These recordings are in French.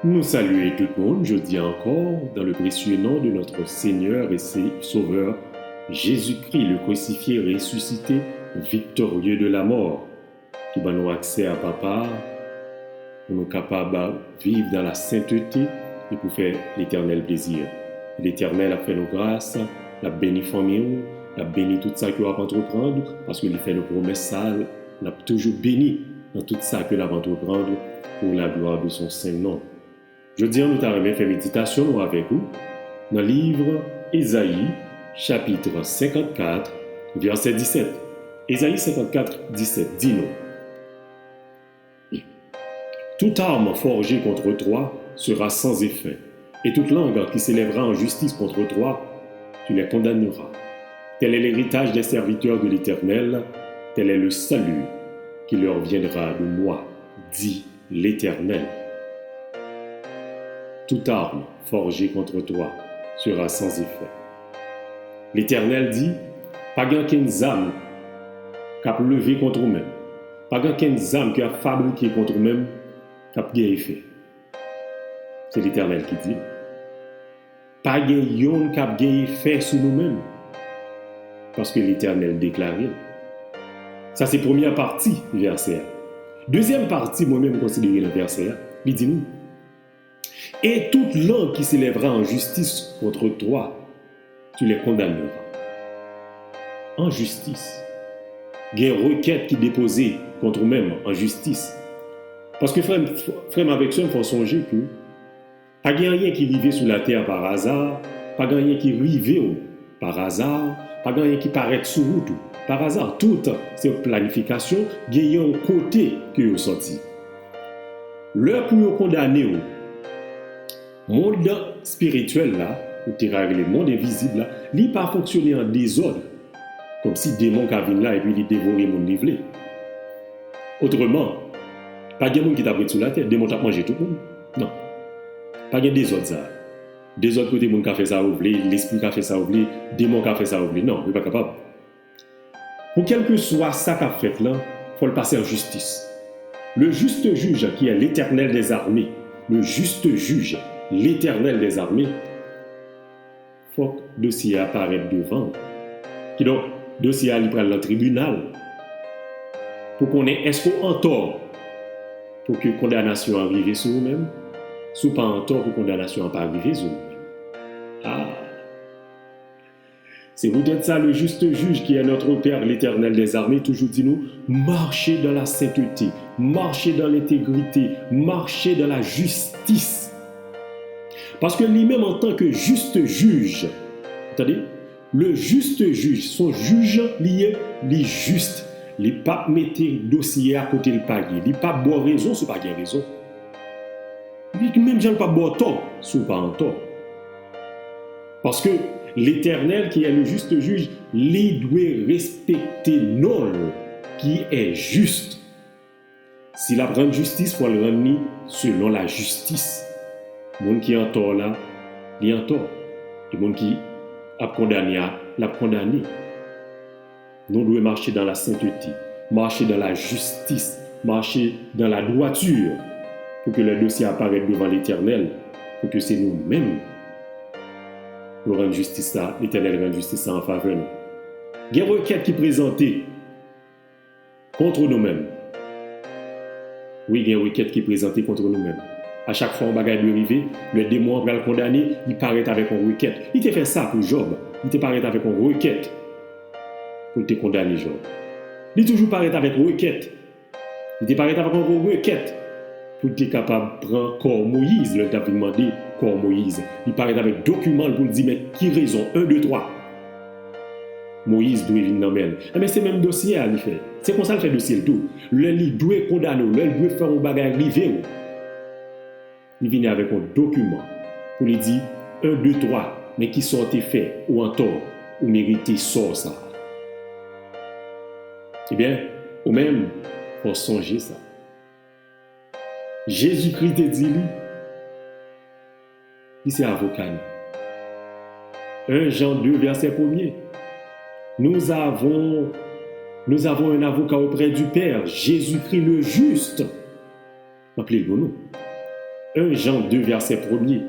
Nous saluons tout le monde, je dis encore, dans le précieux nom de notre Seigneur et Sauveur, Jésus-Christ, le crucifié, ressuscité, victorieux de la mort, qui va nous accès à Papa, pour nous capables de vivre dans la sainteté et pour faire l'éternel plaisir. L'Éternel a fait nos grâces, l'a béni famille, l'a béni tout ça qu'il va entreprendre, parce qu'il fait nos promesses sales, l'a toujours béni dans tout ça qu'il va entreprendre pour la gloire de son Saint-Nom. Je dis, nous t'avons fait méditation avec vous dans le livre Ésaïe, chapitre 54, verset 17. Ésaïe 54, 17, dis-nous. Toute arme forgée contre toi sera sans effet, et toute langue qui s'élèvera en justice contre toi, tu les condamneras. Tel est l'héritage des serviteurs de l'Éternel, tel est le salut qui leur viendra de moi, dit l'Éternel. Toute arme forgée contre toi sera sans effet. L'Éternel dit, pas qu'une âme qui a levé contre nous-mêmes, pas qu'une âme qui a fabriqué contre nous-mêmes, qui a bien effet. C'est l'Éternel qui dit. Pas qu'une qui a bien effet sur nous-mêmes, parce que l'Éternel déclare. Ça, c'est la première partie du verset. Deuxième partie, moi-même considéré le verset, il dit nous. Et toute langue qui s'élèvera en justice contre toi, tu les condamneras. En justice. Il y a une requête qui est déposée contre nous-mêmes en justice. Parce que frère avec ça, il faut songer que pas rien qui arrive sur la terre par hasard, pas rien qui arrive par hasard, pas rien qui paraît sur route par hasard. Tout c'est planification, il y a un côté que vous sorti. L'heure pour vous condamner, le monde spirituel là, le monde invisible là, il n'a pas fonctionné en désordre, comme si démon qui vient là et puis il dévorait mon nivelé. Autrement, pas de monde qui t'a pris sur la tête, démon t'a mangé tout le monde. Non. Pas de désordre ça. Désordre côté monde qui a fait ça oublier, l'esprit qui a fait ça oublier, démon qui a fait ça oublier. Non, il n'est pas capable. Pour quel que soit ça qu'a fait là, il faut le passer en justice. Le juste juge qui est l'Éternel des armées, le juste juge, l'Éternel des armées, il faut que le dossier apparaisse devant. Qui donc, le dossier il prend le tribunal pour qu'on ait est-ce qu'on en tort pour que condamnation arrive sur nous-mêmes, sous pas en tort pour condamnation pas arrive sur nous-mêmes. Ah, c'est peut-être ça le juste juge qui est notre Père, l'Éternel des armées, toujours dit nous, marchez dans la sainteté, marchez dans l'intégrité, marchez dans la justice. Parce que lui-même en tant que juste juge, attendez, le juste juge, son juge lié, les juste. Les pas mettre dossier à côté le palier, les pas boire raison sur pas raison. Même gens pas boire tort sur pas en tort. Parce que l'Éternel qui est le juste juge, il doit respecter non qui est juste. S'il a rendre justice, il faut le rendre selon la justice. Le monde qui est en tort là, il est en tort. Le monde qui a condamné, l'a condamné. Nous devons marcher dans la sainteté, marcher dans la justice, marcher dans la droiture pour que le dossier apparaisse devant l'Éternel, pour que c'est nous-mêmes nous rendons justice ça, l'Éternel rend justice ça en faveur de nous. Il y a une requête qui est présentée contre nous-mêmes. Oui, il y a une requête qui est présentée contre nous-mêmes. À chaque fois, on va arriver, le démon va le condamner, il paraît avec une requête. Il t'a fait ça pour Job, il t'a paraît avec une requête. Pour te condamner, Job. Il toujours paraît avec une requête. Il te paraît avec une requête. Pour être capable de prendre corps Moïse, le t'a demandé corps Moïse. Il paraît avec document pour dire, mais qui raison? 1, 2, 3. Moïse doit venir dans le mais c'est même dossier à lui faire. C'est comme ça qu'il fait dossier le tout. Il doit condamner, il doit faire un bagage rivé. Il vient avec un document pour lui dire 1, 2, 3, mais qui sont faits ou en tort, ou mériter ça. Eh bien, ou même, pour songer ça. Jésus-Christ te dit, lui, il c'est avocat. 1 Jean 2, verset 1er. Nous avons un avocat auprès du Père, Jésus-Christ le juste. Appelez-le nous. 1 Jean 2, verset 1er.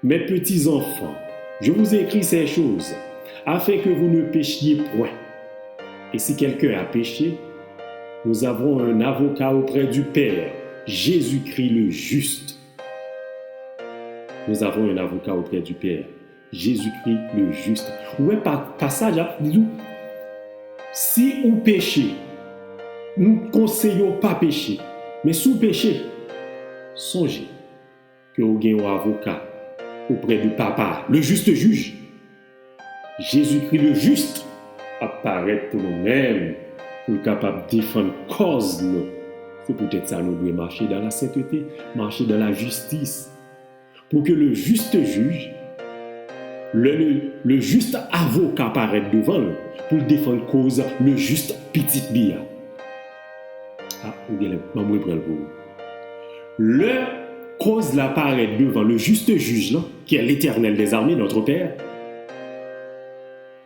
Mes petits enfants, je vous écris ces choses afin que vous ne péchiez point. Et si quelqu'un a péché, nous avons un avocat auprès du Père, Jésus-Christ le juste. Nous avons un avocat auprès du Père, Jésus-Christ le juste. Ouais, passage, dis-nous, si vous péchez, nous ne conseillons pas pécher. Mais si vous péchez, songez que vous avez un avocat auprès du Papa, le juste juge. Jésus-Christ le juste apparaît pour nous-mêmes, pour être capable de défendre la cause. C'est peut-être ça nous devons marcher dans la sainteté, marcher dans la justice. Pour que le juste juge, le juste avocat apparaisse devant nous, pour défendre la cause, le juste petit bia. Ah, vous allez prendre le vous. Le cause l'apparaît devant le juste juge, là, qui est l'Éternel des armées, notre Père.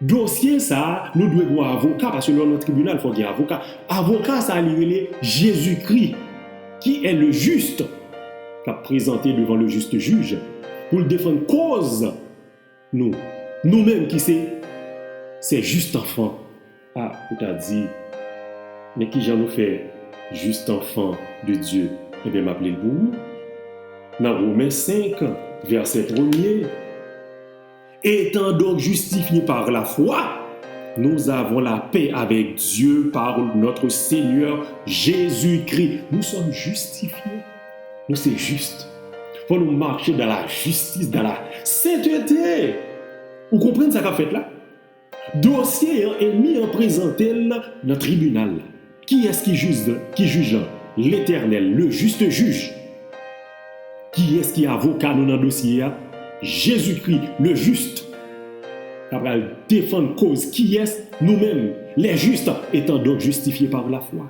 Dossier, ça, nous devons avoir avocat, parce que dans notre tribunal, il faut qu'il y ait avocat. Avocat, ça a lié Jésus-Christ, qui est le juste, qui a présenté devant le juste juge, pour le défendre cause, nous-mêmes qui c'est juste enfant. Ah, vous t'a dit, mais qui j'en nous fait juste enfant de Dieu? Eh bien, m'appeler le bout. Dans Romains 5, verset 1er. Étant donc justifiés par la foi, nous avons la paix avec Dieu par notre Seigneur Jésus-Christ. Nous sommes justifiés. Nous, c'est juste. Il faut nous marcher dans la justice, dans la sainteté. Vous comprenez ce qu'on fait là? Dossier est mis en présenté dans le tribunal. Qui est-ce qui juge là? L'Éternel, le juste juge. Qui est-ce qui est avocat dans le dossier? Jésus-Christ, le juste. Après défendre cause, qui est nous-mêmes, les justes, étant donc justifiés par la foi.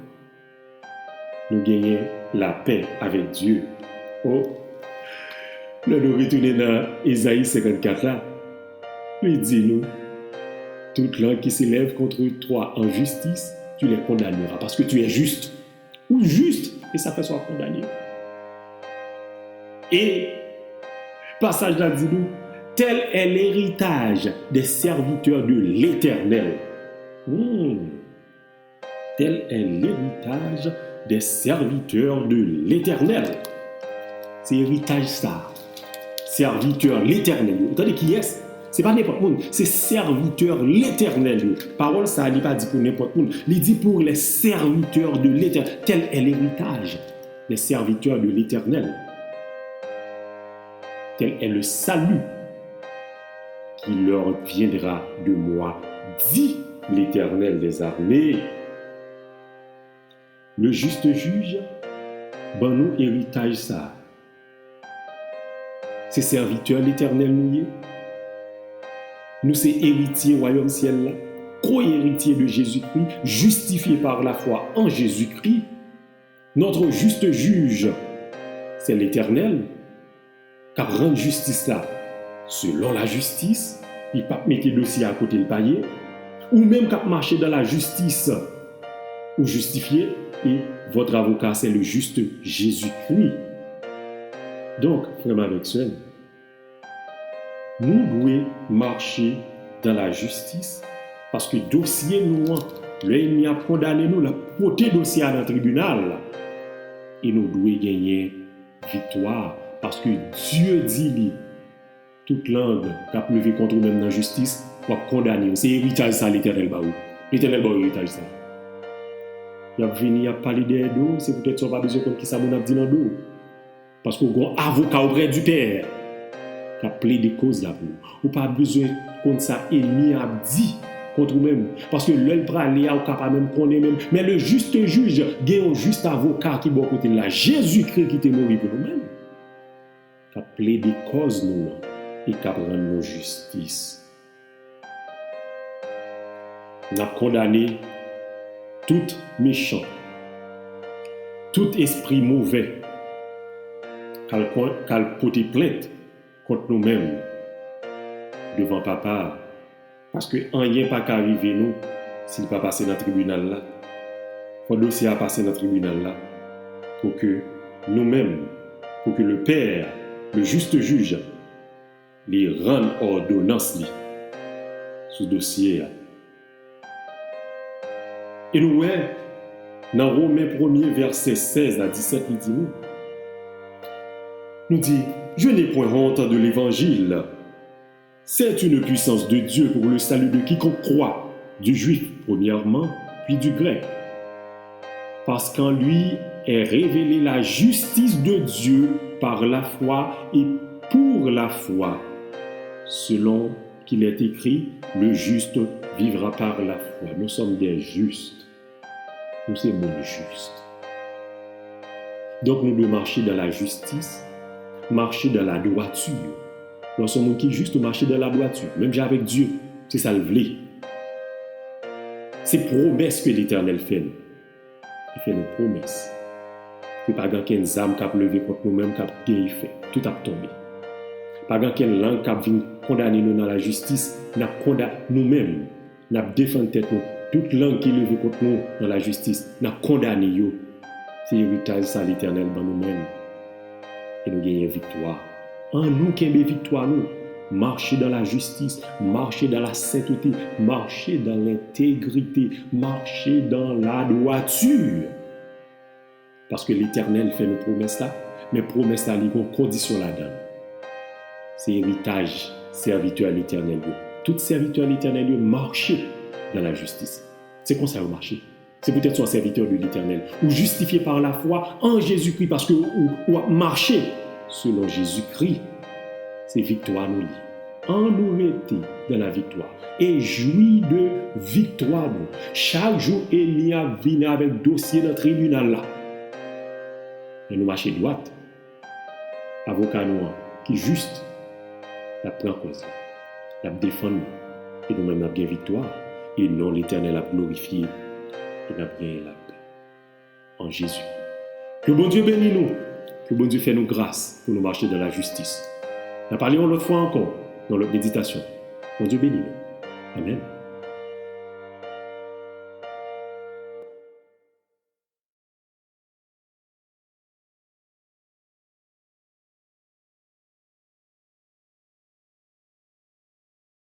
Nous gagnons la paix avec Dieu. Oh, nous retournons dans Ésaïe 54 là. Il dit nous, toute langue qui s'élève contre toi en justice, tu les condamneras parce que tu es juste. Ou juste, et ça fait soit condamné. Et passage là dit nous, tel est l'héritage des serviteurs de l'Éternel. Tel est l'héritage des serviteurs de l'Éternel. C'est héritage ça. Serviteur l'Éternel. Vous entendez qui est-ce? C'est pas n'importe qui, c'est serviteur l'Éternel. Parole ça, il n'est pas dit pour n'importe qui. Il dit pour les serviteurs de l'Éternel. Tel est l'héritage des serviteurs de l'Éternel. Tel est le salut qui leur viendra de moi, dit l'Éternel des armées. Le juste juge, ben nous héritage ça. C'est serviteur l'Éternel nous. Nous c'est héritier royaume ciel là, co-héritier de Jésus-Christ, justifié par la foi en Jésus-Christ. Notre juste juge, c'est l'Éternel, qui rend justice là selon la justice. Il ne peut pas mettre le dossier à côté le paillet, ou même qui marcher dans la justice ou justifié. Et votre avocat, c'est le juste Jésus-Christ. Donc, frère avec sœur, nous devons marcher dans la justice parce que dossier nous, l'ennemi a condamné nous, le porté dossier à notre tribunal. Et nous devons gagner victoire parce que Dieu dit toute langue qui a levé contre nous même dans la justice va condamner. C'est héritage ça, l'Éternel Baou. L'Éternel Baou héritage ça. Il a venu à parler des dos, c'est peut-être ça pas besoin comme qui ça mon a dit dans le dos. Parce qu'on a un avocat auprès du Père qui a plaidé cause là pour nous. Ou pas besoin contre ça ennemi a dit contre nous-mêmes. Parce que l'œil pralé a capable même connaît même. Mais le juste juge, il y a un juste avocat qui est bon côté là. Jésus-Christ qui était mort pour nous-mêmes. Qui a plaidé cause nous et qui a rendu nos justice. On a condamné tout méchant, tout esprit mauvais, qu'elle porte plainte contre nous-mêmes devant papa. Parce que rien pas qu'arriver nous s'il pas passer dans le tribunal là. Il faut dossier à passer dans le tribunal là pour que nous-mêmes pour que le Père, le juste juge, les rende ordonnance sous dossier. Et nous, dans Romains 1er, verset 16 à 17, il dit nous dit, je n'ai point honte de l'évangile. C'est une puissance de Dieu pour le salut de quiconque croit, du juif premièrement, puis du grec. Parce qu'en lui est révélée la justice de Dieu par la foi et pour la foi, selon qu'il est écrit, le juste vivra par la foi. Nous sommes des justes. Nous sommes des justes. Donc nous devons marcher dans la justice, marcher dans la droiture. Nous sommes qui juste marcher dans la droiture, même avec Dieu. C'est ça le voulait. C'est promesse que l'Éternel fait nous. Il fait nos promesses. Il n'y a pas qu'une âme qui a levé contre nous-mêmes, qui a gagné fait. Tout a tombé. Pas qu'une langue qui a venu condamner nous dans la justice, nous condamné nous-mêmes. Nous défendu tête nous. Toute langue qui est levée contre nous dans la justice, nous condamné nous. C'est l'héritage ça l'Éternel dans nous-mêmes. Et nous gagnons victoire. En nous qui avons victoire, nous. Marcher dans la justice, marcher dans la sainteté, marcher dans l'intégrité, marcher dans la droiture. Parce que l'Éternel fait nos promesses là, mais promesses là, il y a une condition là-dedans. C'est héritage, serviteur à l'Éternel. Tout serviteur à l'Éternel, marcher dans la justice. C'est comme ça vous marchez. C'est peut-être soit serviteur de l'Éternel, ou justifié par la foi en Jésus-Christ, parce que ou marcher selon Jésus-Christ. C'est victoire nous lit. En nous mettez dans la victoire. Et jouis de victoire nous. Chaque jour, Elia vient avec dossier dans le tribunal là. Et nous marchons droite. Avocat noir qui juste la prend cause. La défend nous. Et nous-mêmes avons bien victoire. Et non l'Éternel a glorifié. Et nous avons bien la paix. En Jésus. Que bon Dieu bénisse nous. Que bon Dieu fait nous grâce pour nous marcher dans la justice. Nous parlerons l'autre fois encore dans notre méditation. Mon Dieu bénisse. Amen.